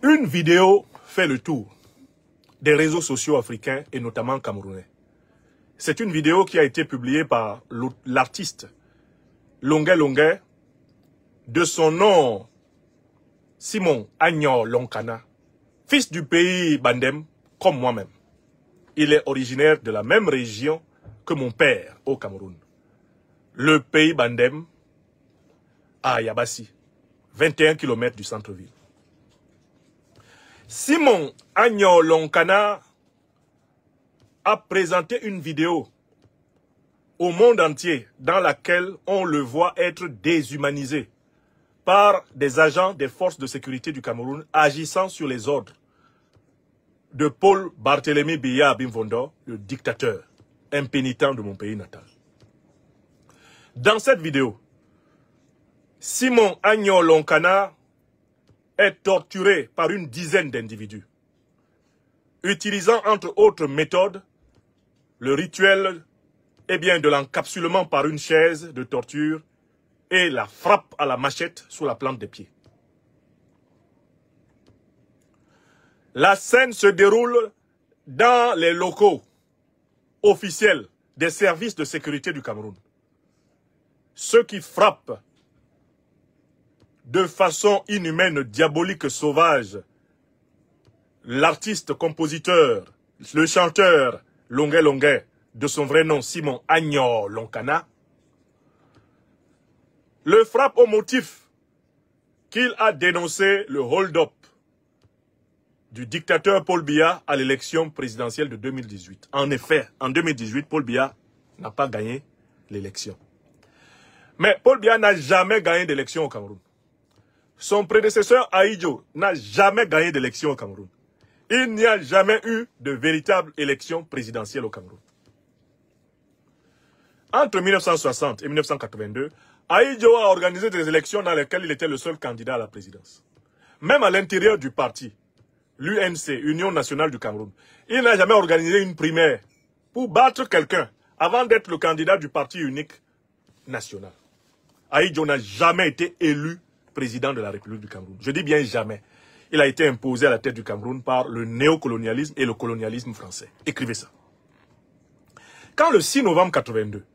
Une vidéo fait le tour des réseaux sociaux africains et notamment camerounais. C'est une vidéo qui a été publiée par l'artiste Longuet Longuet, de son nom Simon Agno Lonkana, fils du pays Bandem comme moi-même. Il est originaire de la même région que mon père au Cameroun. Le pays Bandem à Yabassi, 21 km du centre-ville. Simon Agno Lonkana a présenté une vidéo au monde entier dans laquelle on le voit être déshumanisé par des agents des forces de sécurité du Cameroun agissant sur les ordres de Paul Barthélémy Biya Bimvondo, le dictateur impénitent de mon pays natal. Dans cette vidéo, Simon Agno Lonkana est torturé par une dizaine d'individus, utilisant entre autres méthodes le rituel de l'encapsulement par une chaise de torture et la frappe à la machette sous la plante des pieds. La scène se déroule dans les locaux officiels des services de sécurité du Cameroun. Ceux qui frappent de façon inhumaine, diabolique, sauvage, l'artiste, compositeur, le chanteur Longuet Longuet, de son vrai nom Simon Agno Lonkana, le frappe au motif qu'il a dénoncé le hold-up du dictateur Paul Biya à l'élection présidentielle de 2018. En effet, en 2018, Paul Biya n'a pas gagné l'élection. Mais Paul Biya n'a jamais gagné d'élection au Cameroun. Son prédécesseur Ahidjo n'a jamais gagné d'élection au Cameroun. Il n'y a jamais eu de véritable élection présidentielle au Cameroun. Entre 1960 et 1982, Ahidjo a organisé des élections dans lesquelles il était le seul candidat à la présidence. Même à l'intérieur du parti, l'UNC, Union nationale du Cameroun, il n'a jamais organisé une primaire pour battre quelqu'un avant d'être le candidat du parti unique national. Ahidjo n'a jamais été élu président de la République du Cameroun. Je dis bien jamais. Il a été imposé à la tête du Cameroun par le néocolonialisme et le colonialisme français. Écrivez ça. Quand le 6 novembre 82,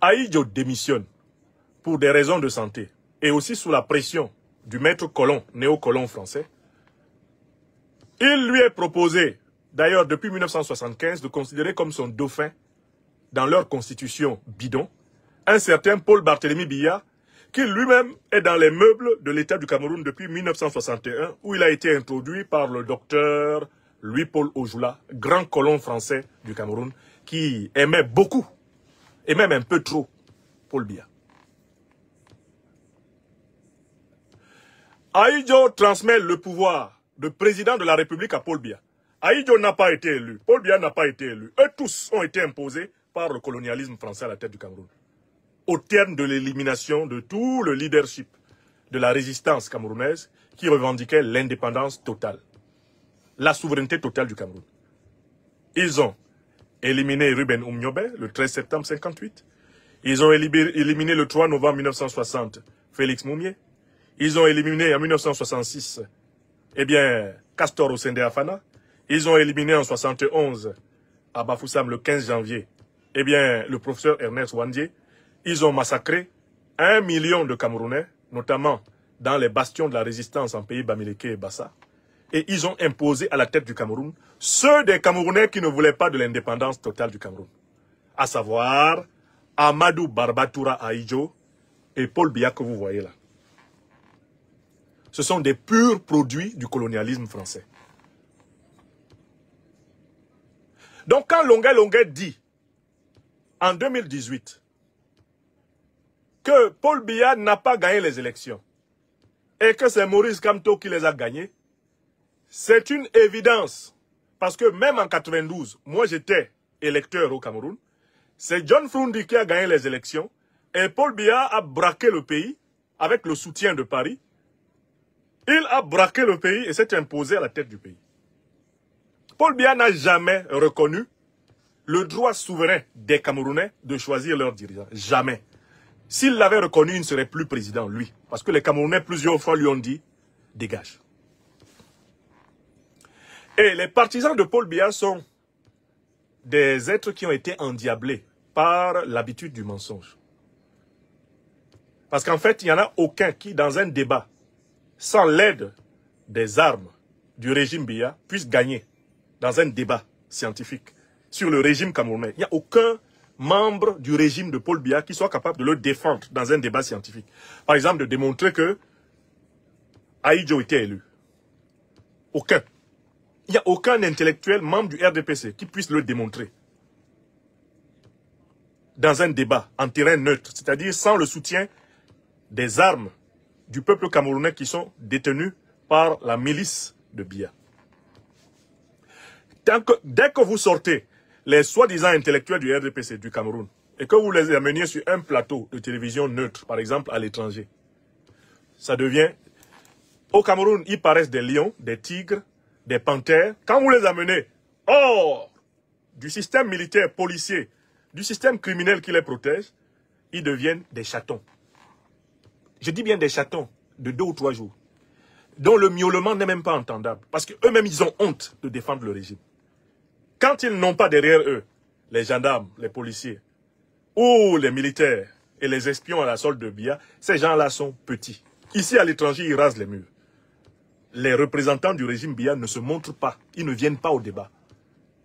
Ahidjo démissionne pour des raisons de santé et aussi sous la pression du maître colon, néocolon français, il lui est proposé, d'ailleurs depuis 1975, de considérer comme son dauphin, dans leur constitution bidon, un certain Paul Barthélémy Biya, qui lui-même est dans les meubles de l'État du Cameroun depuis 1961, où il a été introduit par le docteur Louis-Paul Ojula, grand colon français du Cameroun, qui aimait beaucoup, et même un peu trop, Paul Biya. Ahidjo transmet le pouvoir de président de la République à Paul Biya. Ahidjo n'a pas été élu, Paul Biya n'a pas été élu. Eux tous ont été imposés par le colonialisme français à la tête du Cameroun, au terme de l'élimination de tout le leadership de la résistance camerounaise qui revendiquait l'indépendance totale, la souveraineté totale du Cameroun. Ils ont éliminé Ruben Oumniobe le 13 septembre 1958. Ils ont éliminé le 3 novembre 1960 Félix Moumié. Ils ont éliminé en 1966 Castor Osende Afana. Ils ont éliminé en 1971 à Bafoussam le 15 janvier le professeur Ernest Wandier. Ils ont massacré 1 million de Camerounais, notamment dans les bastions de la résistance en pays Bamileke et Bassa. Et ils ont imposé à la tête du Cameroun ceux des Camerounais qui ne voulaient pas de l'indépendance totale du Cameroun. À savoir Amadou Barbatoura Ahidjo et Paul Biya que vous voyez là. Ce sont des purs produits du colonialisme français. Donc quand Longuet Longuet dit, en 2018, que Paul Biya n'a pas gagné les élections et que c'est Maurice Kamto qui les a gagnées, c'est une évidence. Parce que même en 92, moi j'étais électeur au Cameroun, c'est John Frundi qui a gagné les élections et Paul Biya a braqué le pays avec le soutien de Paris. Il a braqué le pays et s'est imposé à la tête du pays. Paul Biya n'a jamais reconnu le droit souverain des Camerounais de choisir leurs dirigeants. Jamais. S'il l'avait reconnu, il ne serait plus président, lui. Parce que les Camerounais, plusieurs fois, lui ont dit, dégage. Et les partisans de Paul Biya sont des êtres qui ont été endiablés par l'habitude du mensonge. Parce qu'en fait, il n'y en a aucun qui, dans un débat, sans l'aide des armes du régime Biya, puisse gagner dans un débat scientifique sur le régime camerounais. Il n'y a aucun membre du régime de Paul Biya qui soit capable de le défendre dans un débat scientifique. Par exemple, de démontrer que Ahidjo était élu. Aucun. Il n'y a aucun intellectuel membre du RDPC qui puisse le démontrer dans un débat en terrain neutre, c'est-à-dire sans le soutien des armes du peuple camerounais qui sont détenues par la milice de Biya. Dès que vous sortez les soi-disant intellectuels du RDPC du Cameroun et que vous les ameniez sur un plateau de télévision neutre, par exemple à l'étranger, ça devient... Au Cameroun, ils paraissent des lions, des tigres, des panthères. Quand vous les amenez hors du système militaire, policier, du système criminel qui les protège, ils deviennent des chatons. Je dis bien des chatons de 2 ou 3 jours, dont le miaulement n'est même pas entendable. Parce qu'eux-mêmes, ils ont honte de défendre le régime. Quand ils n'ont pas derrière eux les gendarmes, les policiers, ou les militaires et les espions à la solde de Biya, ces gens-là sont petits. Ici, à l'étranger, ils rasent les murs. Les représentants du régime Biya ne se montrent pas. Ils ne viennent pas au débat.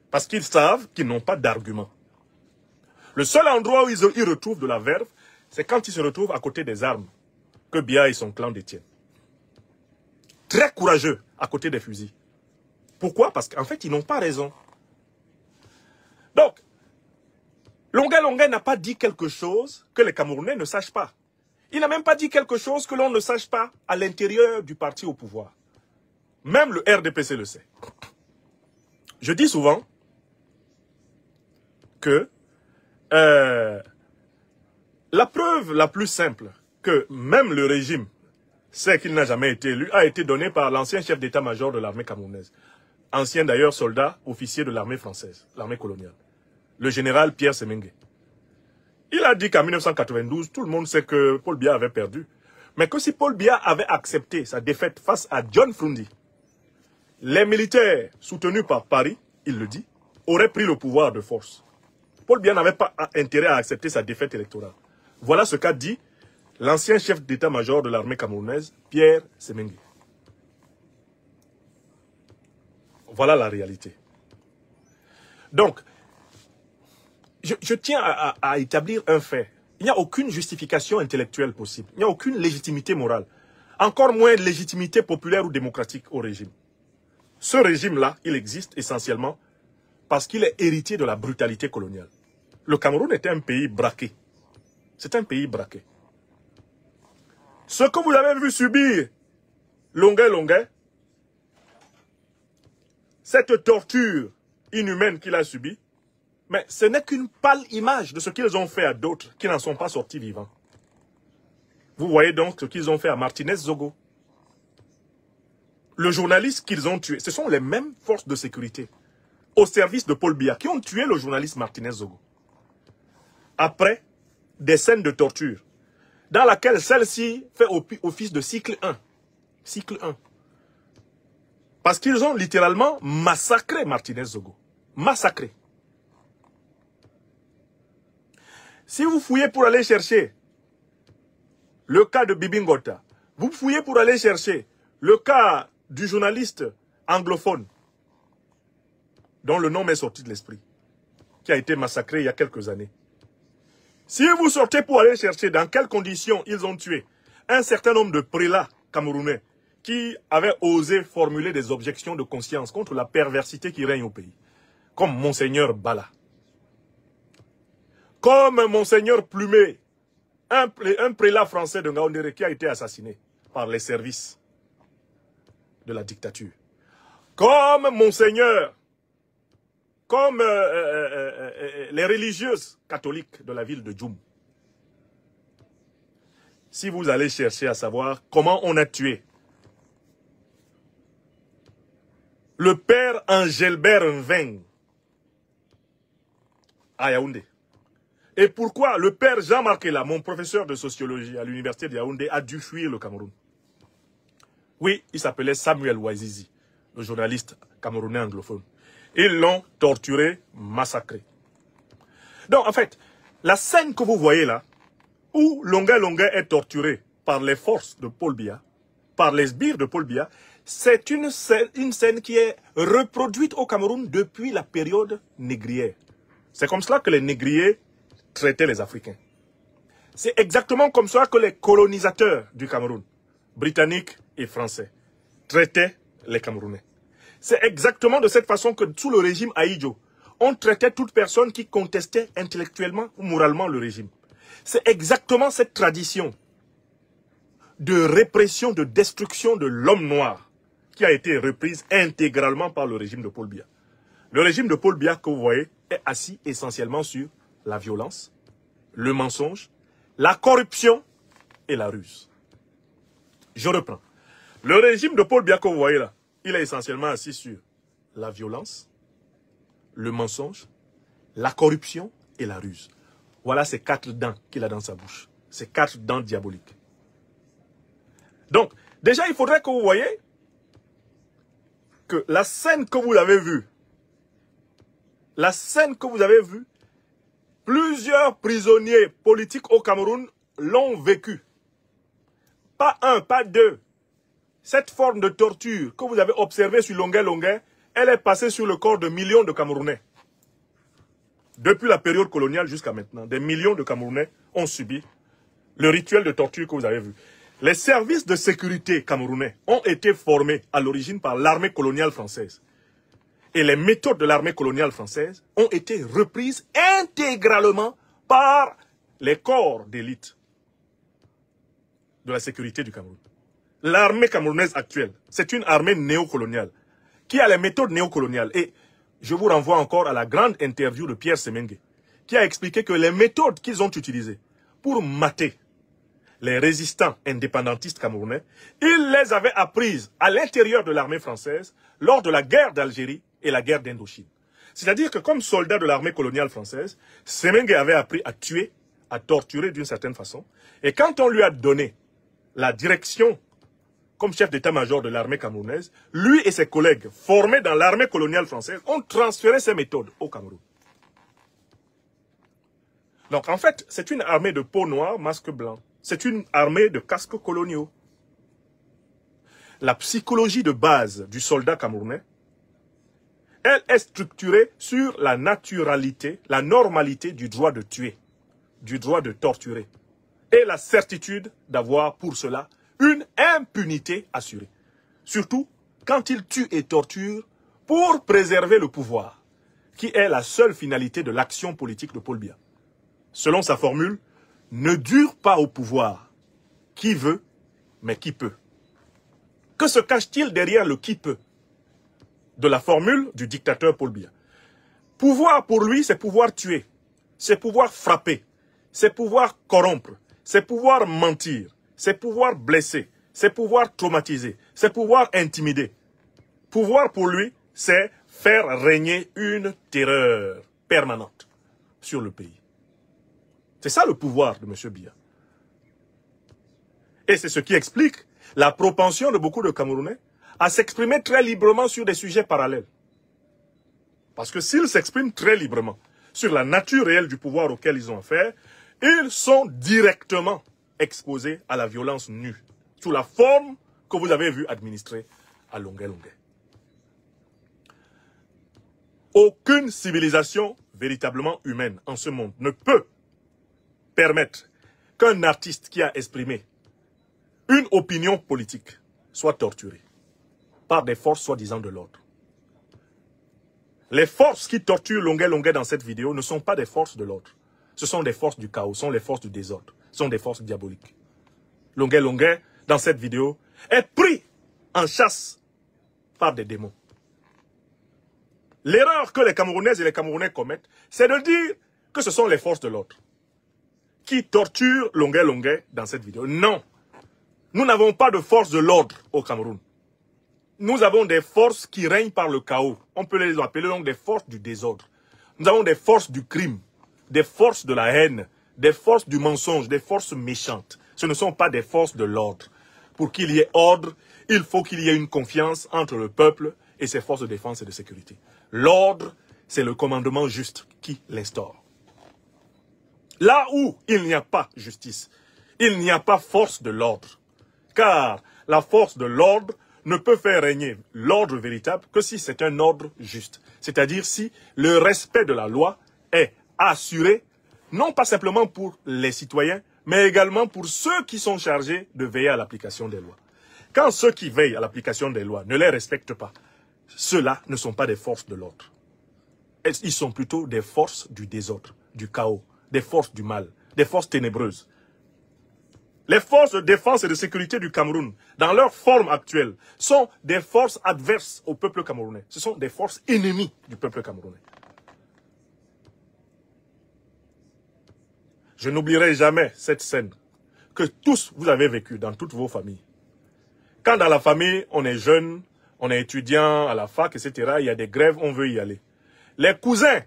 Parce qu'ils savent qu'ils n'ont pas d'argument. Le seul endroit où ils retrouvent de la verve, c'est quand ils se retrouvent à côté des armes que Biya et son clan détiennent. Très courageux à côté des fusils. Pourquoi? Parce qu'en fait, ils n'ont pas raison. Donc, Longuet n'a pas dit quelque chose que les Camerounais ne sachent pas. Il n'a même pas dit quelque chose que l'on ne sache pas à l'intérieur du parti au pouvoir. Même le RDPC le sait. Je dis souvent que la preuve la plus simple que même le régime sait qu'il n'a jamais été élu a été donnée par l'ancien chef d'état-major de l'armée camerounaise. Ancien d'ailleurs soldat, officier de l'armée française, l'armée coloniale. Le général Pierre Semengue. Il a dit qu'en 1992, tout le monde sait que Paul Biya avait perdu. Mais que si Paul Biya avait accepté sa défaite face à John Frundi, les militaires soutenus par Paris, il le dit, auraient pris le pouvoir de force. Paul Biya n'avait pas intérêt à accepter sa défaite électorale. Voilà ce qu'a dit l'ancien chef d'état-major de l'armée camerounaise, Pierre Semengue. Voilà la réalité. Donc, je tiens à établir un fait. Il n'y a aucune justification intellectuelle possible. Il n'y a aucune légitimité morale. Encore moins de légitimité populaire ou démocratique au régime. Ce régime-là, il existe essentiellement parce qu'il est héritier de la brutalité coloniale. Le Cameroun était un pays braqué. C'est un pays braqué. Ce que vous avez vu subir, Longuet, cette torture inhumaine qu'il a subie, mais ce n'est qu'une pâle image de ce qu'ils ont fait à d'autres qui n'en sont pas sortis vivants. Vous voyez donc ce qu'ils ont fait à Martinez Zogo. Le journaliste qu'ils ont tué, ce sont les mêmes forces de sécurité au service de Paul Biya qui ont tué le journaliste Martinez Zogo. Après des scènes de torture, dans laquelle celle-ci fait office de cycle 1. Cycle 1. Parce qu'ils ont littéralement massacré Martinez Zogo. Massacré. Si vous fouillez pour aller chercher le cas de Bibi Ngota, vous fouillez pour aller chercher le cas du journaliste anglophone, dont le nom m'est sorti de l'esprit, qui a été massacré il y a quelques années. Si vous sortez pour aller chercher dans quelles conditions ils ont tué un certain nombre de prélats camerounais qui avaient osé formuler des objections de conscience contre la perversité qui règne au pays, comme Monseigneur Bala, comme Monseigneur Plumet, un prélat français de Ngaoundéré qui a été assassiné par les services de la dictature, comme Monseigneur, comme les religieuses catholiques de la ville de Djoum. Si vous allez chercher à savoir comment on a tué le père Angelbert Nveng à Yaoundé, et pourquoi le père Jean-Marc Ella, mon professeur de sociologie à l'université de Yaoundé, a dû fuir le Cameroun. Oui, il s'appelait Samuel Ouazizi. le journaliste camerounais anglophone. Ils l'ont torturé, massacré. Donc, en fait, la scène que vous voyez là, où Longuet Longuet est torturé par les forces de Paul Biya, par les sbires de Paul Biya, c'est une scène qui est reproduite au Cameroun depuis la période négrière. C'est comme cela que les négriers traitaient les Africains. C'est exactement comme ça que les colonisateurs du Cameroun, britanniques et français, traitaient les Camerounais. C'est exactement de cette façon que sous le régime Ahidjo, on traitait toute personne qui contestait intellectuellement ou moralement le régime. C'est exactement cette tradition de répression, de destruction de l'homme noir qui a été reprise intégralement par le régime de Paul Biya. Le régime de Paul Biya que vous voyez est assis essentiellement sur la violence, le mensonge, la corruption et la ruse. Je reprends. Le régime de Paul Biya que vous voyez là, il est essentiellement assis sur la violence, le mensonge, la corruption et la ruse. Voilà ces 4 dents qu'il a dans sa bouche. Ces 4 dents diaboliques. Donc, déjà, il faudrait que vous voyez que la scène que vous avez vue, plusieurs prisonniers politiques au Cameroun l'ont vécu. Pas un, pas deux. Cette forme de torture que vous avez observée sur Longuet Longuet, elle est passée sur le corps de millions de Camerounais. Depuis la période coloniale jusqu'à maintenant, des millions de Camerounais ont subi le rituel de torture que vous avez vu. Les services de sécurité camerounais ont été formés à l'origine par l'armée coloniale française. Et les méthodes de l'armée coloniale française ont été reprises intégralement par les corps d'élite de la sécurité du Cameroun. L'armée camerounaise actuelle, c'est une armée néocoloniale qui a les méthodes néocoloniales. Et je vous renvoie encore à la grande interview de Pierre Semengue qui a expliqué que les méthodes qu'ils ont utilisées pour mater les résistants indépendantistes camerounais, ils les avaient apprises à l'intérieur de l'armée française lors de la guerre d'Algérie et la guerre d'Indochine. C'est-à-dire que comme soldat de l'armée coloniale française, Semengue avait appris à tuer, à torturer d'une certaine façon. Et quand on lui a donné la direction comme chef d'état-major de l'armée camerounaise, lui et ses collègues formés dans l'armée coloniale française ont transféré ces méthodes au Cameroun. Donc en fait, c'est une armée de peau noire, masque blanc. C'est une armée de casques coloniaux. La psychologie de base du soldat camerounais, elle est structurée sur la naturalité, la normalité du droit de tuer, du droit de torturer et la certitude d'avoir pour cela une impunité assurée. Surtout quand il tue et torture pour préserver le pouvoir, qui est la seule finalité de l'action politique de Paul Biya. Selon sa formule, ne dure pas au pouvoir qui veut, mais qui peut. Que se cache-t-il derrière le qui peut de la formule du dictateur Paul Biya? Pouvoir pour lui, c'est pouvoir tuer, c'est pouvoir frapper, c'est pouvoir corrompre, c'est pouvoir mentir, c'est pouvoir blesser, c'est pouvoir traumatiser, c'est pouvoir intimider. Pouvoir pour lui, c'est faire régner une terreur permanente sur le pays. C'est ça le pouvoir de M. Biya. Et c'est ce qui explique la propension de beaucoup de Camerounais à s'exprimer très librement sur des sujets parallèles. Parce que s'ils s'expriment très librement sur la nature réelle du pouvoir auquel ils ont affaire, ils sont directement exposés à la violence nue, sous la forme que vous avez vu administrer à Longuet Longuet. Aucune civilisation véritablement humaine en ce monde ne peut permettre qu'un artiste qui a exprimé une opinion politique soit torturé par des forces soi-disant de l'ordre. Les forces qui torturent Longuet Longuet dans cette vidéo ne sont pas des forces de l'ordre. Ce sont des forces du chaos, ce sont les forces du désordre, ce sont des forces diaboliques. Longuet Longuet, dans cette vidéo, est pris en chasse par des démons. L'erreur que les Camerounaises et les Camerounais commettent, c'est de dire que ce sont les forces de l'ordre qui torturent Longuet Longuet dans cette vidéo. Non, nous n'avons pas de forces de l'ordre au Cameroun. Nous avons des forces qui règnent par le chaos. On peut les appeler donc des forces du désordre. Nous avons des forces du crime, des forces de la haine, des forces du mensonge, des forces méchantes. Ce ne sont pas des forces de l'ordre. Pour qu'il y ait ordre, il faut qu'il y ait une confiance entre le peuple et ses forces de défense et de sécurité. L'ordre, c'est le commandement juste qui l'instaure. Là où il n'y a pas justice, il n'y a pas force de l'ordre. Car la force de l'ordre ne peut faire régner l'ordre véritable que si c'est un ordre juste. C'est-à-dire si le respect de la loi est assuré, non pas simplement pour les citoyens, mais également pour ceux qui sont chargés de veiller à l'application des lois. Quand ceux qui veillent à l'application des lois ne les respectent pas, ceux-là ne sont pas des forces de l'ordre. Ils sont plutôt des forces du désordre, du chaos, des forces du mal, des forces ténébreuses. Les forces de défense et de sécurité du Cameroun, dans leur forme actuelle, sont des forces adverses au peuple camerounais. Ce sont des forces ennemies du peuple camerounais. Je n'oublierai jamais cette scène que tous vous avez vécue dans toutes vos familles. Quand dans la famille, on est jeune, on est étudiant à la fac, etc., il y a des grèves, on veut y aller. Les cousins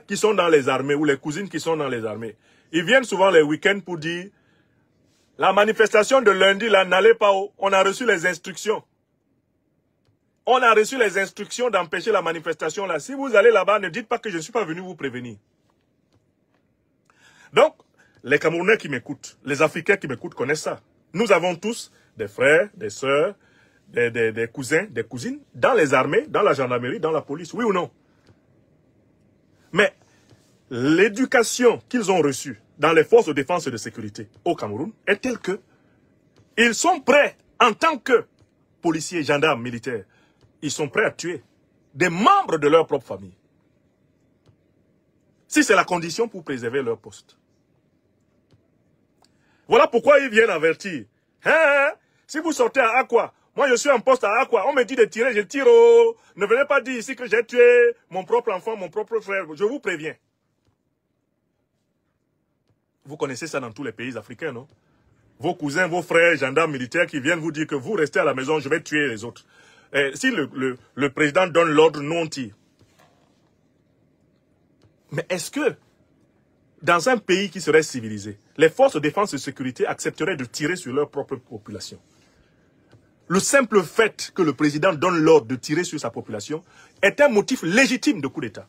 qui sont dans les armées ou les cousines qui sont dans les armées, ils viennent souvent les week-ends pour dire « La manifestation de lundi, là, n'allez pas où on a reçu les instructions. On a reçu les instructions d'empêcher la manifestation là. Si vous allez là-bas, ne dites pas que je ne suis pas venu vous prévenir. » Donc, les Camerounais qui m'écoutent, les Africains qui m'écoutent connaissent ça. Nous avons tous des frères, des sœurs, des cousins, des cousines, dans les armées, dans la gendarmerie, dans la police, oui ou non? Mais l'éducation qu'ils ont reçue dans les forces de défense et de sécurité au Cameroun est telle que ils sont prêts, en tant que policiers, gendarmes, militaires, ils sont prêts à tuer des membres de leur propre famille. Si c'est la condition pour préserver leur poste. Voilà pourquoi ils viennent avertir. Hein? Si vous sortez à Akwa, moi je suis en poste à Akwa, on me dit de tirer, je tire. Oh. Ne venez pas dire ici que j'ai tué mon propre enfant, mon propre frère. Je vous préviens. Vous connaissez ça dans tous les pays africains, non? Vos cousins, vos frères, gendarmes militaires qui viennent vous dire que vous restez à la maison, je vais tuer les autres. Et si le président donne l'ordre, nous on tire. Mais est-ce que, dans un pays qui serait civilisé, les forces de défense et de sécurité accepteraient de tirer sur leur propre population? Le simple fait que le président donne l'ordre de tirer sur sa population est un motif légitime de coup d'État.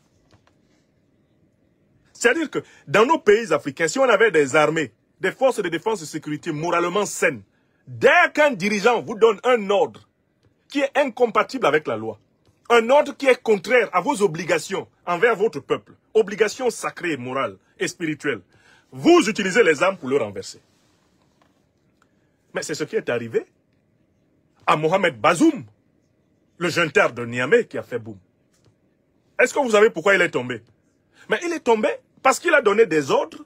C'est-à-dire que dans nos pays africains, si on avait des armées, des forces de défense et de sécurité moralement saines, dès qu'un dirigeant vous donne un ordre qui est incompatible avec la loi, un ordre qui est contraire à vos obligations envers votre peuple, obligations sacrées, morales et spirituelles, vous utilisez les armes pour le renverser. Mais c'est ce qui est arrivé à Mohamed Bazoum, le junteur de Niamey qui a fait boum. Est-ce que vous savez pourquoi il est tombé? Mais il est tombé parce qu'il a donné des ordres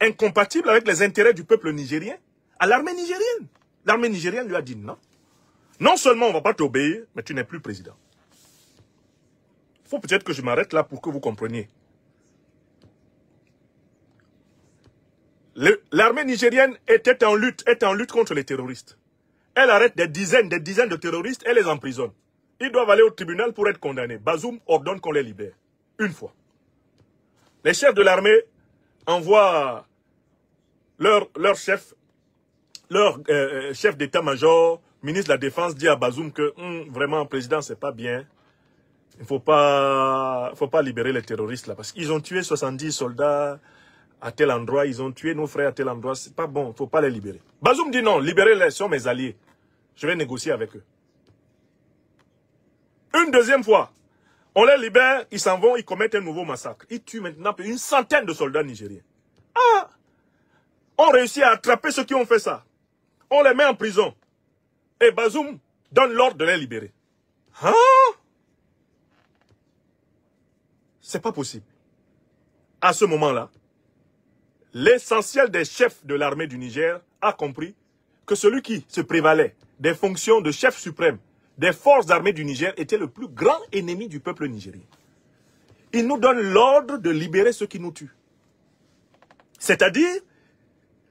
incompatibles avec les intérêts du peuple nigérien à l'armée nigérienne. L'armée nigérienne lui a dit non. Non seulement on ne va pas t'obéir, mais tu n'es plus président. Il faut peut-être que je m'arrête là pour que vous compreniez. L'armée nigérienne était en lutte contre les terroristes. Elle arrête des dizaines de terroristes et les emprisonne. Ils doivent aller au tribunal pour être condamnés. Bazoum ordonne qu'on les libère. Une fois. Les chefs de l'armée envoient leur chef d'état-major, ministre de la Défense, dit à Bazoum que vraiment, président, c'est pas bien. Il ne faut pas libérer les terroristes là. Parce qu'ils ont tué 70 soldats à tel endroit, ils ont tué nos frères à tel endroit. C'est pas bon, il ne faut pas les libérer. Bazoum dit non, libérez-les, sont mes alliés. Je vais négocier avec eux. Une deuxième fois, on les libère, ils s'en vont, ils commettent un nouveau massacre. Ils tuent maintenant une centaine de soldats nigériens. Ah! On réussit à attraper ceux qui ont fait ça. On les met en prison. Et Bazoum donne l'ordre de les libérer. Hein? C'est pas possible. À ce moment-là, l'essentiel des chefs de l'armée du Niger a compris que celui qui se prévalait des fonctions de chef suprême des forces armées du Niger était le plus grand ennemi du peuple nigérien. Il nous donne l'ordre de libérer ceux qui nous tuent. C'est-à-dire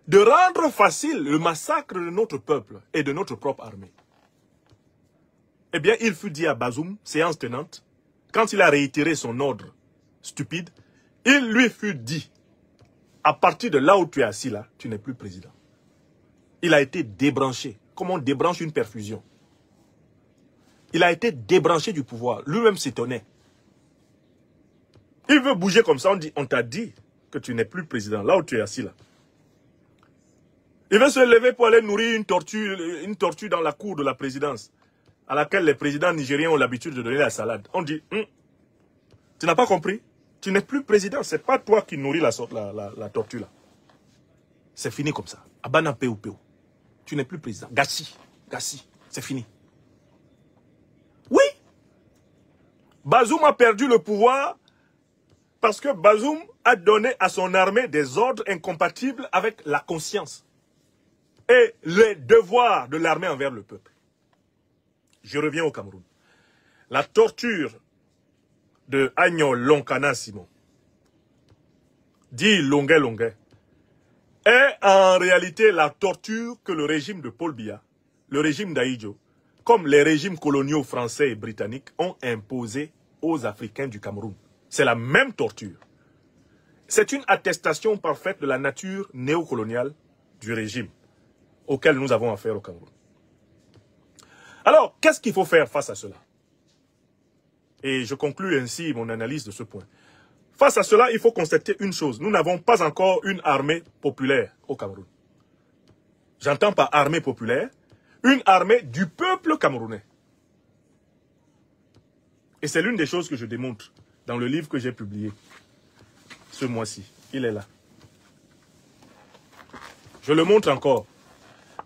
de rendre facile le massacre de notre peuple et de notre propre armée. Eh bien, il fut dit à Bazoum, séance tenante, quand il a réitéré son ordre stupide, il lui fut dit, à partir de là où tu es assis là, tu n'es plus président. Il a été débranché, comme on débranche une perfusion. Il a été débranché du pouvoir. Lui-même s'étonnait. Il veut bouger comme ça. On t'a dit que tu n'es plus président. Là où tu es assis là. Il veut se lever pour aller nourrir une tortue dans la cour de la présidence, à laquelle les présidents nigériens ont l'habitude de donner la salade. On dit, tu n'as pas compris? Tu n'es plus président. C'est pas toi qui nourris la tortue là. C'est fini comme ça. Abana peu. Tu n'es plus président. Gassi. C'est fini. Oui. Bazoum a perdu le pouvoir parce que Bazoum a donné à son armée des ordres incompatibles avec la conscience et les devoirs de l'armée envers le peuple. Je reviens au Cameroun. La torture de Agnon Lonkana Simon, dit Longuet, est en réalité la torture que le régime de Paul Biya, le régime d'Ahidjo, comme les régimes coloniaux français et britanniques, ont imposé aux Africains du Cameroun. C'est la même torture. C'est une attestation parfaite de la nature néocoloniale du régime auquel nous avons affaire au Cameroun. Alors, qu'est-ce qu'il faut faire face à cela? Et je conclus ainsi mon analyse de ce point. Face à cela, il faut constater une chose. Nous n'avons pas encore une armée populaire au Cameroun. J'entends par armée populaire, une armée du peuple camerounais. Et c'est l'une des choses que je démontre dans le livre que j'ai publié ce mois-ci. Il est là. Je le montre encore.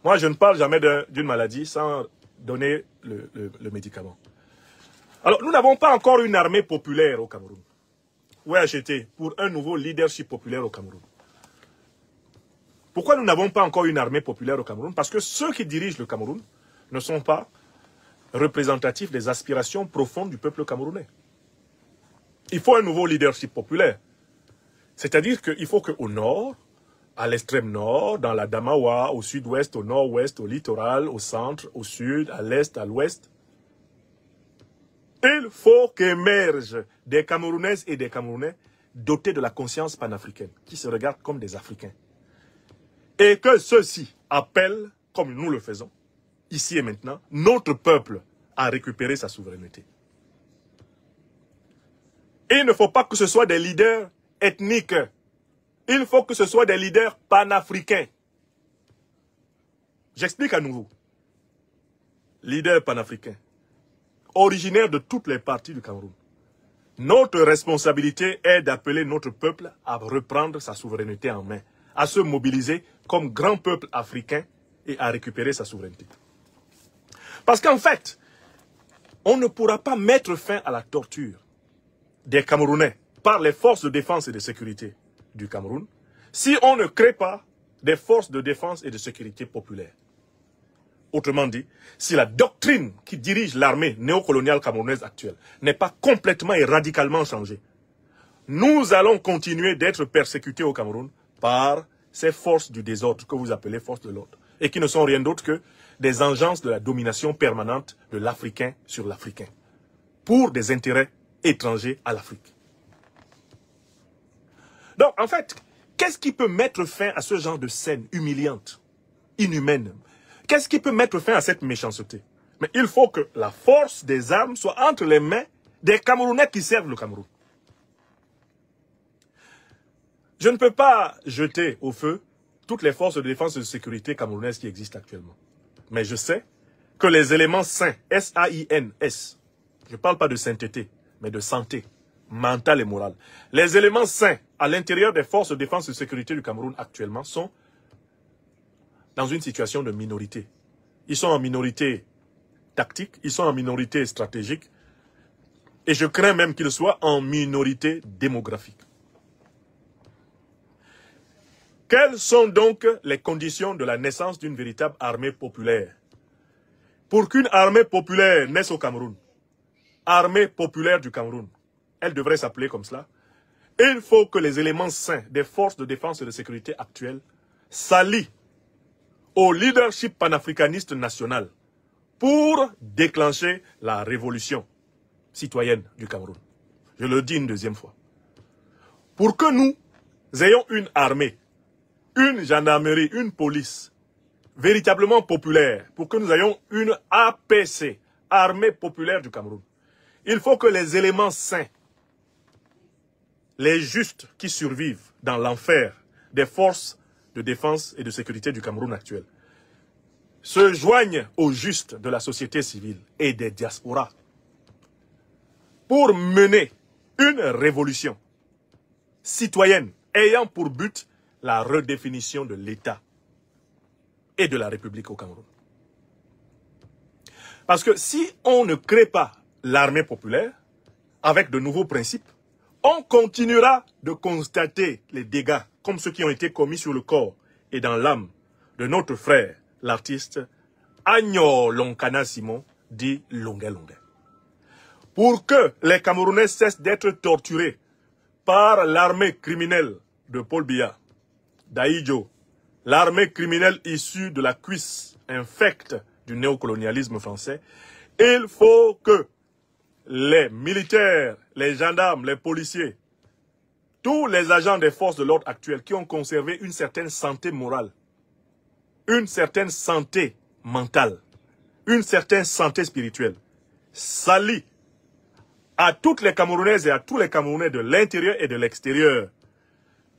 Moi, je ne parle jamais d'une maladie sans donner le médicament. Alors, nous n'avons pas encore une armée populaire au Cameroun. Où est acheté pour un nouveau leadership populaire au Cameroun? Pourquoi nous n'avons pas encore une armée populaire au Cameroun? Parce que ceux qui dirigent le Cameroun ne sont pas représentatifs des aspirations profondes du peuple camerounais. Il faut un nouveau leadership populaire. C'est-à-dire qu'il faut qu'au nord, à l'extrême nord, dans la Damawa, au sud-ouest, au nord-ouest, au littoral, au centre, au sud, à l'est, à l'ouest, il faut qu'émergent des Camerounaises et des Camerounais dotés de la conscience panafricaine, qui se regardent comme des Africains. Et que ceux-ci appellent, comme nous le faisons, ici et maintenant, notre peuple à récupérer sa souveraineté. Et il ne faut pas que ce soit des leaders ethniques. Il faut que ce soit des leaders panafricains. J'explique à nouveau. Leaders panafricains, originaires de toutes les parties du Cameroun. Notre responsabilité est d'appeler notre peuple à reprendre sa souveraineté en main, à se mobiliser comme grand peuple africain et à récupérer sa souveraineté. Parce qu'en fait, on ne pourra pas mettre fin à la torture des Camerounais par les forces de défense et de sécurité du Cameroun si on ne crée pas des forces de défense et de sécurité populaires. Autrement dit, si la doctrine qui dirige l'armée néocoloniale camerounaise actuelle n'est pas complètement et radicalement changée, nous allons continuer d'être persécutés au Cameroun par ces forces du désordre que vous appelez forces de l'ordre et qui ne sont rien d'autre que des engences de la domination permanente de l'Africain sur l'Africain pour des intérêts étrangers à l'Afrique. Donc, en fait, qu'est-ce qui peut mettre fin à ce genre de scène humiliante, inhumaine? Qu'est-ce qui peut mettre fin à cette méchanceté? Mais il faut que la force des armes soit entre les mains des Camerounais qui servent le Cameroun. Je ne peux pas jeter au feu toutes les forces de défense et de sécurité camerounaises qui existent actuellement. Mais je sais que les éléments sains, S-A-I-N-S, je ne parle pas de sainteté, mais de santé, mentale et morale. Les éléments sains à l'intérieur des forces de défense et de sécurité du Cameroun actuellement sont dans une situation de minorité. Ils sont en minorité tactique, ils sont en minorité stratégique, et je crains même qu'ils soient en minorité démographique. Quelles sont donc les conditions de la naissance d'une véritable armée populaire? Pour qu'une armée populaire naisse au Cameroun, armée populaire du Cameroun, elle devrait s'appeler comme cela. Il faut que les éléments sains des forces de défense et de sécurité actuelles s'allient au leadership panafricaniste national pour déclencher la révolution citoyenne du Cameroun. Je le dis une deuxième fois. Pour que nous ayons une armée, une gendarmerie, une police véritablement populaire, pour que nous ayons une APC, armée populaire du Cameroun. Il faut que les éléments sains, les justes qui survivent dans l'enfer des forces de défense et de sécurité du Cameroun actuel, se joignent aux justes de la société civile et des diasporas pour mener une révolution citoyenne ayant pour but la redéfinition de l'État et de la République au Cameroun. Parce que si on ne crée pas l'armée populaire avec de nouveaux principes, on continuera de constater les dégâts comme ceux qui ont été commis sur le corps et dans l'âme de notre frère, l'artiste Agno Lonkana Simon, dit Longue Longue. Pour que les Camerounais cessent d'être torturés par l'armée criminelle de Paul Biya, d'Ahidjo, l'armée criminelle issue de la cuisse infecte du néocolonialisme français, il faut que les militaires, les gendarmes, les policiers, tous les agents des forces de l'ordre actuelles qui ont conservé une certaine santé morale, une certaine santé mentale, une certaine santé spirituelle, s'allient à toutes les Camerounaises et à tous les Camerounais de l'intérieur et de l'extérieur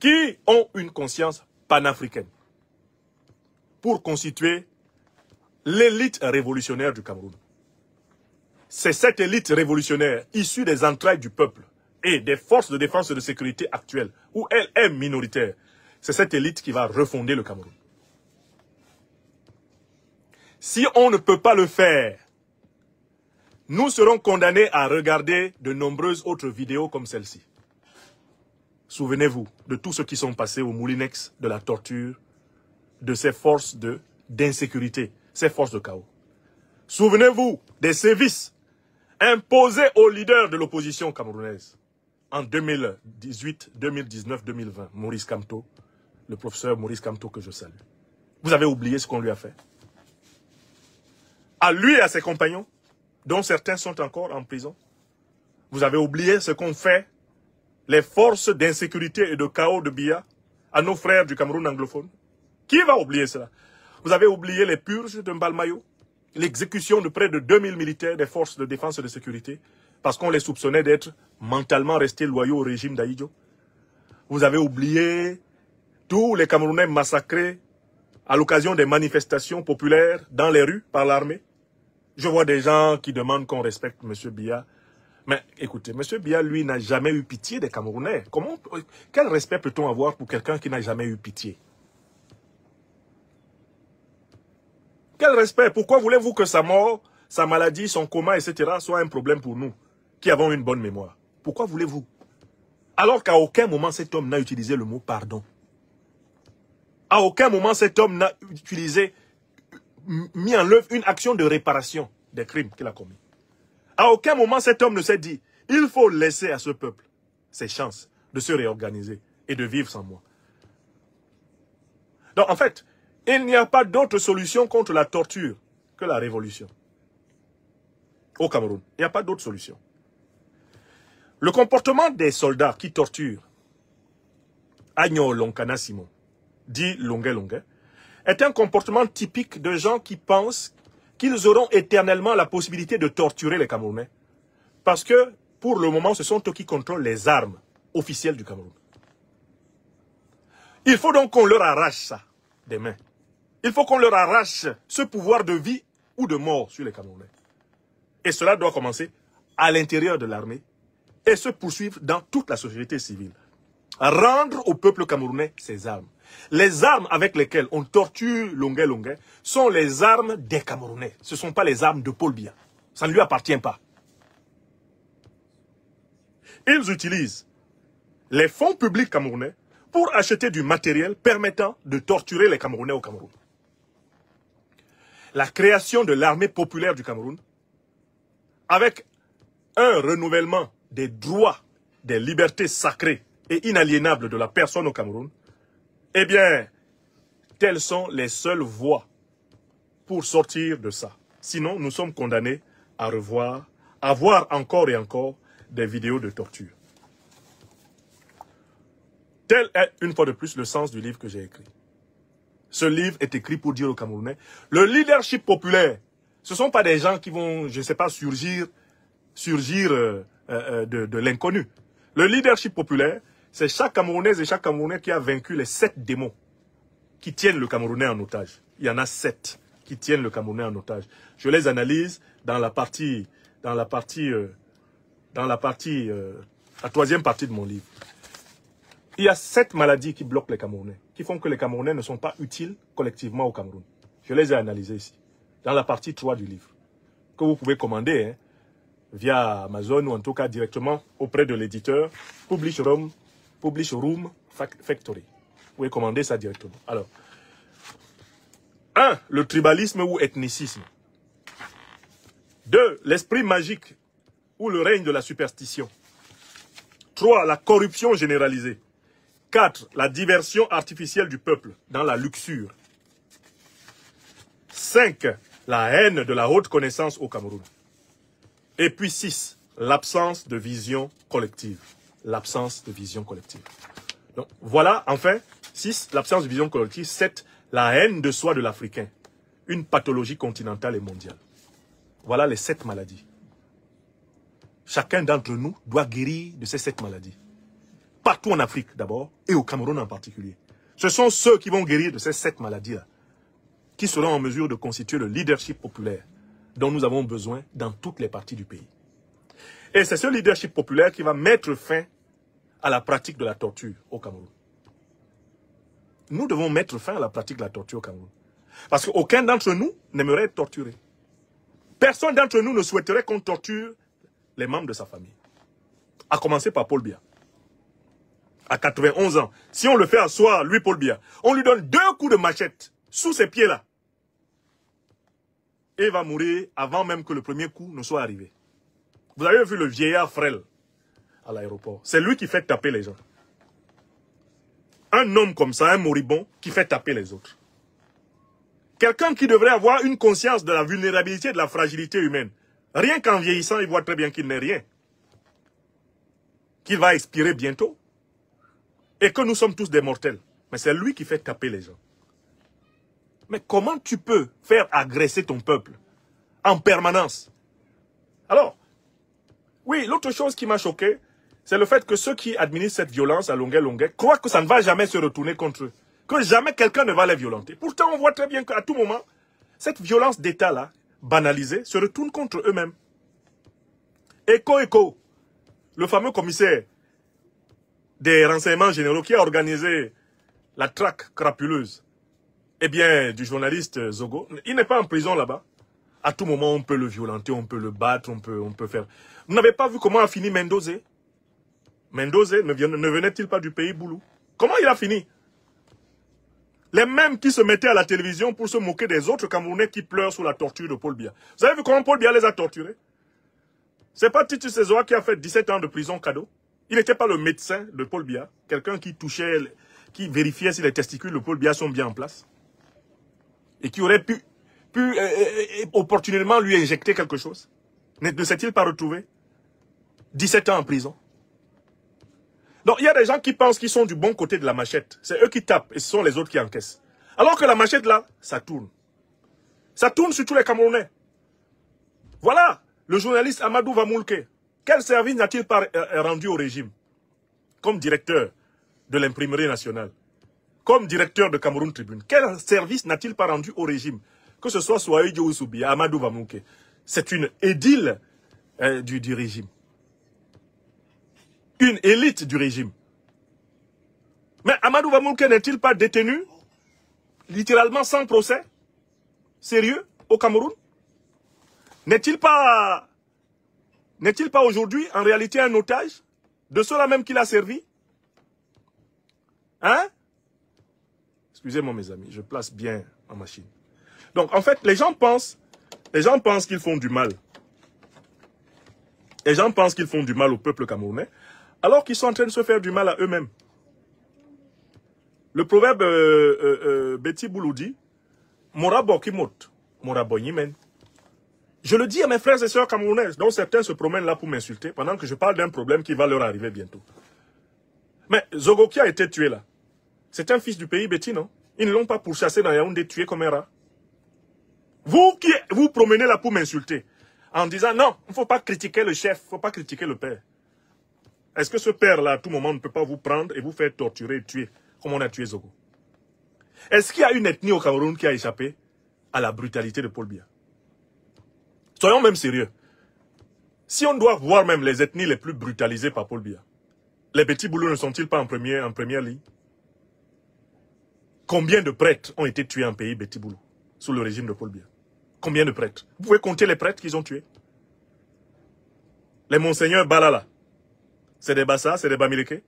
qui ont une conscience panafricaine pour constituer l'élite révolutionnaire du Cameroun. C'est cette élite révolutionnaire issue des entrailles du peuple et des forces de défense et de sécurité actuelles, où elle est minoritaire. C'est cette élite qui va refonder le Cameroun. Si on ne peut pas le faire, nous serons condamnés à regarder de nombreuses autres vidéos comme celle-ci. Souvenez-vous de tous ceux qui sont passés au moulinex de la torture, de ces forces d'insécurité, ces forces de chaos. Souvenez-vous des sévices imposés aux leaders de l'opposition camerounaise en 2018, 2019, 2020. Maurice Kamto, le professeur Maurice Kamto que je salue. Vous avez oublié ce qu'on lui a fait? À lui et à ses compagnons, dont certains sont encore en prison. Vous avez oublié ce qu'ont fait les forces d'insécurité et de chaos de Biya à nos frères du Cameroun anglophone? Qui va oublier cela? Vous avez oublié les purges de Mbalmayo, l'exécution de près de 2000 militaires des forces de défense et de sécurité parce qu'on les soupçonnait d'être mentalement restés loyaux au régime d'Ahidjo. Vous avez oublié tous les Camerounais massacrés à l'occasion des manifestations populaires dans les rues par l'armée. Je vois des gens qui demandent qu'on respecte M. Biya. Mais écoutez, M. Biya, lui, n'a jamais eu pitié des Camerounais. Quel respect peut-on avoir pour quelqu'un qui n'a jamais eu pitié? Quel respect? Pourquoi voulez-vous que sa mort, sa maladie, son coma, etc. soit un problème pour nous, qui avons une bonne mémoire? Pourquoi voulez-vous? Alors qu'à aucun moment cet homme n'a utilisé le mot pardon. À aucun moment cet homme n'a utilisé, mis en œuvre une action de réparation des crimes qu'il a commis. À aucun moment cet homme ne s'est dit, il faut laisser à ce peuple ses chances de se réorganiser et de vivre sans moi. Donc en fait, il n'y a pas d'autre solution contre la torture que la révolution. Au Cameroun, il n'y a pas d'autre solution. Le comportement des soldats qui torturent Agno Lonkana Simon, dit Longue Longue, est un comportement typique de gens qui pensent qu'ils auront éternellement la possibilité de torturer les Camerounais. Parce que, pour le moment, ce sont eux qui contrôlent les armes officielles du Cameroun. Il faut donc qu'on leur arrache ça des mains. Il faut qu'on leur arrache ce pouvoir de vie ou de mort sur les Camerounais. Et cela doit commencer à l'intérieur de l'armée et se poursuivre dans toute la société civile. Rendre au peuple camerounais ses armes. Les armes avec lesquelles on torture Longue Longue sont les armes des Camerounais. Ce ne sont pas les armes de Paul Biya. Ça ne lui appartient pas. Ils utilisent les fonds publics camerounais pour acheter du matériel permettant de torturer les Camerounais au Cameroun. La création de l'armée populaire du Cameroun, avec un renouvellement des droits, des libertés sacrées et inaliénables de la personne au Cameroun, eh bien, telles sont les seules voies pour sortir de ça. Sinon, nous sommes condamnés à voir encore et encore des vidéos de torture. Tel est, une fois de plus, le sens du livre que j'ai écrit. Ce livre est écrit pour dire aux Camerounais, le leadership populaire Ce ne sont pas des gens qui vont, je ne sais pas, surgir de l'inconnu. Le leadership populaire, c'est chaque Camerounaise et chaque Camerounais qui a vaincu les 7 démons qui tiennent le Camerounais en otage. Il y en a 7 qui tiennent le Camerounais en otage. Je les analyse dans la troisième partie de mon livre. Il y a 7 maladies qui bloquent les Camerounais, qui font que les Camerounais ne sont pas utiles collectivement au Cameroun. Je les ai analysées ici, dans la partie 3 du livre, que vous pouvez commander hein, via Amazon ou en tout cas directement auprès de l'éditeur Publish Room Factory. Vous pouvez commander ça directement. Alors, 1. Le tribalisme ou ethnicisme. 2. L'esprit magique ou le règne de la superstition. 3. La corruption généralisée. 4. La diversion artificielle du peuple dans la luxure. 5. La haine de la haute connaissance au Cameroun. Et puis 6. L'absence de vision collective. L'absence de vision collective. Donc voilà, enfin, 6. L'absence de vision collective. 7. La haine de soi de l'Africain. Une pathologie continentale et mondiale. Voilà les 7 maladies. Chacun d'entre nous doit guérir de ces 7 maladies. Partout en Afrique d'abord et au Cameroun en particulier. Ce sont ceux qui vont guérir de ces 7 maladies-là qui seront en mesure de constituer le leadership populaire dont nous avons besoin dans toutes les parties du pays. Et c'est ce leadership populaire qui va mettre fin à la pratique de la torture au Cameroun. Nous devons mettre fin à la pratique de la torture au Cameroun. Parce qu'aucun d'entre nous n'aimerait être torturé. Personne d'entre nous ne souhaiterait qu'on torture les membres de sa famille. À commencer par Paul Biya. À 91 ans. Si on le fait asseoir, lui, Paul Biya, on lui donne 2 coups de machette sous ses pieds-là. Et il va mourir avant même que le premier coup ne soit arrivé. Vous avez vu le vieillard frêle à l'aéroport. C'est lui qui fait taper les gens. Un homme comme ça, un moribond, qui fait taper les autres. Quelqu'un qui devrait avoir une conscience de la vulnérabilité et de la fragilité humaine. Rien qu'en vieillissant, il voit très bien qu'il n'est rien. Qu'il va expirer bientôt. Et que nous sommes tous des mortels. Mais c'est lui qui fait taper les gens. Mais comment tu peux faire agresser ton peuple en permanence? Alors, oui, l'autre chose qui m'a choqué, c'est le fait que ceux qui administrent cette violence à longueur croient que ça ne va jamais se retourner contre eux. Que jamais quelqu'un ne va les violenter. Pourtant, on voit très bien qu'à tout moment, cette violence d'État-là, banalisée, se retourne contre eux-mêmes. Eko, le fameux commissaire des renseignements généraux qui a organisé la traque crapuleuse, eh bien, du journaliste Zogo, il n'est pas en prison là-bas. À tout moment, on peut le violenter, on peut le battre, on peut faire... Vous n'avez pas vu comment a fini Mendoza? Mendoza ne venait-il pas du pays Boulou? Comment il a fini? Les mêmes qui se mettaient à la télévision pour se moquer des autres Camerounais qui pleurent sous la torture de Paul Biya. Vous avez vu comment Paul Biya les a torturés? C'est pas Titus Sezoa qui a fait 17 ans de prison cadeau. Il n'était pas le médecin de Paul Biya, quelqu'un qui touchait, qui vérifiait si les testicules de Paul Biya sont bien en place. Et qui aurait pu opportunément lui injecter quelque chose. Ne s'est-il pas retrouvé 17 ans en prison? Donc il y a des gens qui pensent qu'ils sont du bon côté de la machette. C'est eux qui tapent et ce sont les autres qui encaissent. Alors que la machette là, ça tourne. Ça tourne sur tous les Camerounais. Voilà, le journaliste Amadou Vamoulke. Quel service n'a-t-il pas rendu au régime? Comme directeur de l'imprimerie nationale. Comme directeur de Cameroun Tribune. Quel service n'a-t-il pas rendu au régime? Que ce soit Souaïdjo ou Soubia, Amadou Vamoulke. C'est une édile du régime. Une élite du régime. Mais Amadou Vamoulke n'est-il pas détenu, littéralement sans procès? Sérieux, au Cameroun? N'est-il pas aujourd'hui en réalité un otage de ceux-là même qu'il a servi? Hein? Excusez-moi mes amis, je place bien ma machine. Donc en fait, les gens pensent qu'ils font du mal. Les gens pensent qu'ils font du mal au peuple camerounais, alors qu'ils sont en train de se faire du mal à eux-mêmes. Le proverbe Betty Boulou dit, Morabo Kimot, Morabo Yimen. Je le dis à mes frères et sœurs camerounais, dont certains se promènent là pour m'insulter, pendant que je parle d'un problème qui va leur arriver bientôt. Mais Zogo qui a été tué là, c'est un fils du pays Betty, non? Ils ne l'ont pas pourchassé dans Yaoundé, tué comme un rat. Vous qui vous promenez là pour m'insulter, en disant non, il ne faut pas critiquer le chef, il ne faut pas critiquer le père. Est-ce que ce père-là, à tout moment, ne peut pas vous prendre et vous faire torturer et tuer, comme on a tué Zogo? Est-ce qu'il y a une ethnie au Cameroun qui a échappé à la brutalité de Paul Biya? Soyons même sérieux. Si on doit voir même les ethnies les plus brutalisées par Paul Biya, les petits boulots ne sont-ils pas en première ligne? Combien de prêtres ont été tués en pays Betty Boulou sous le régime de Paul Biya? Combien de prêtres? Vous pouvez compter les prêtres qu'ils ont tués? Les monseigneurs Balala, c'est des Bassa, c'est des Bamileke?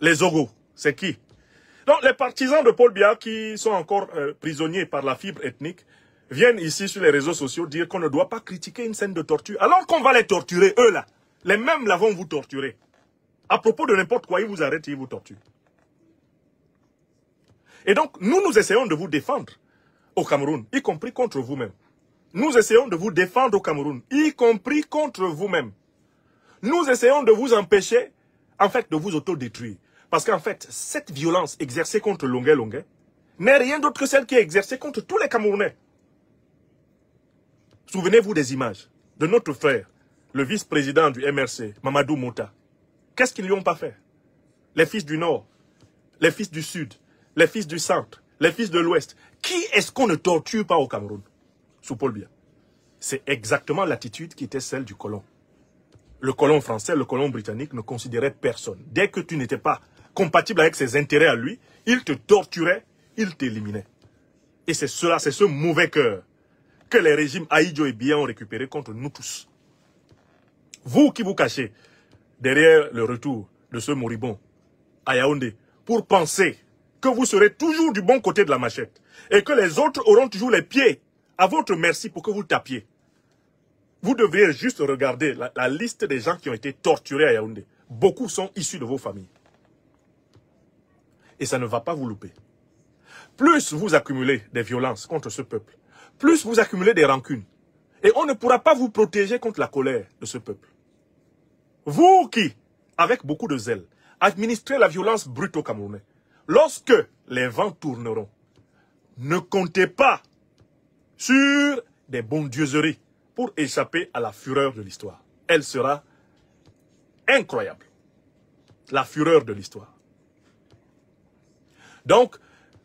Les Zogo, c'est qui? Donc les partisans de Paul Biya qui sont encore prisonniers par la fibre ethnique viennent ici sur les réseaux sociaux dire qu'on ne doit pas critiquer une scène de torture. Alors qu'on va les torturer, eux là. Les mêmes là vont vous torturer. À propos de n'importe quoi, ils vous arrêtent et ils vous torturent. Et donc, nous essayons de vous défendre au Cameroun, y compris contre vous-même. Nous essayons de vous défendre au Cameroun, y compris contre vous-même. Nous essayons de vous empêcher, en fait, de vous autodétruire. Parce qu'en fait, cette violence exercée contre Longuet Longuet n'est rien d'autre que celle qui est exercée contre tous les Camerounais. Souvenez-vous des images de notre frère, le vice-président du MRC, Mamadou Mouta. Qu'est-ce qu'ils lui ont pas fait? Les fils du Nord, les fils du Sud, les fils du Centre, les fils de l'Ouest. Qui est-ce qu'on ne torture pas au Cameroun? Sous Paul Biya. C'est exactement l'attitude qui était celle du colon. Le colon français, le colon britannique ne considérait personne. Dès que tu n'étais pas compatible avec ses intérêts à lui, il te torturait, il t'éliminait. Et c'est cela, c'est ce mauvais cœur que les régimes Ahidjo et Biya ont récupéré contre nous tous. Vous qui vous cachez derrière le retour de ce moribond à Yaoundé pour penser que vous serez toujours du bon côté de la machette et que les autres auront toujours les pieds à votre merci pour que vous tapiez. Vous devriez juste regarder la liste des gens qui ont été torturés à Yaoundé. Beaucoup sont issus de vos familles. Et ça ne va pas vous louper. Plus vous accumulez des violences contre ce peuple, plus vous accumulez des rancunes. Et on ne pourra pas vous protéger contre la colère de ce peuple. Vous qui, avec beaucoup de zèle, administrez la violence brute au Camerounais, lorsque les vents tourneront, ne comptez pas sur des bondieuseries pour échapper à la fureur de l'histoire. Elle sera incroyable. La fureur de l'histoire. Donc,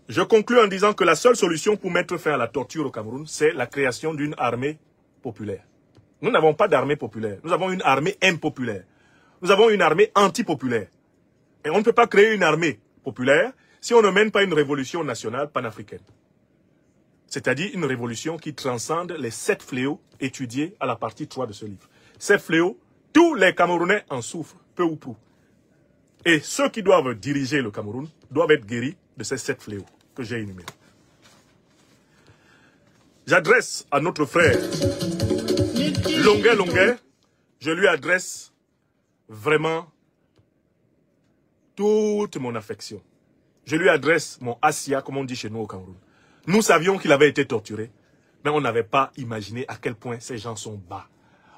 je conclus en disant que la seule solution pour mettre fin à la torture au Cameroun, c'est la création d'une armée populaire. Nous n'avons pas d'armée populaire. Nous avons une armée impopulaire. Nous avons une armée antipopulaire. Et on ne peut pas créer une armée populaire si on ne mène pas une révolution nationale panafricaine. C'est-à-dire une révolution qui transcende les 7 fléaux étudiés à la partie 3 de ce livre. Ces fléaux, tous les Camerounais en souffrent, peu ou prou. Et ceux qui doivent diriger le Cameroun doivent être guéris de ces 7 fléaux que j'ai énumérés. J'adresse à notre frère Longuet Longuet, je lui adresse vraiment toute mon affection. Je lui adresse mon Assia, comme on dit chez nous au Cameroun. Nous savions qu'il avait été torturé, mais on n'avait pas imaginé à quel point ces gens sont bas.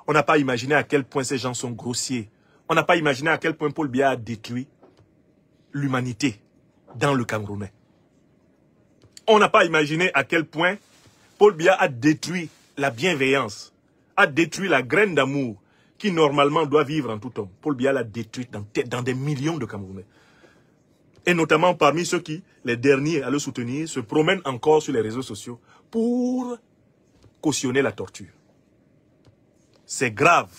On n'a pas imaginé à quel point ces gens sont grossiers. On n'a pas imaginé à quel point Paul Biya a détruit l'humanité dans le Camerounais. On n'a pas imaginé à quel point Paul Biya a détruit la bienveillance, a détruit la graine d'amour qui normalement doit vivre en tout homme. Paul Biya l'a détruite dans des millions de Camerounais. Et notamment parmi ceux qui, les derniers à le soutenir, se promènent encore sur les réseaux sociaux pour cautionner la torture. C'est grave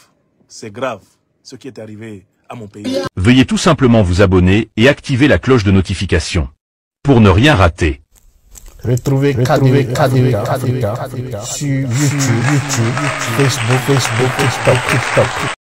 ce qui est arrivé à mon pays. Veuillez tout simplement vous abonner et activer la cloche de notification pour ne rien rater. Retrouvez KDV Africa sur YouTube, Facebook, TikTok.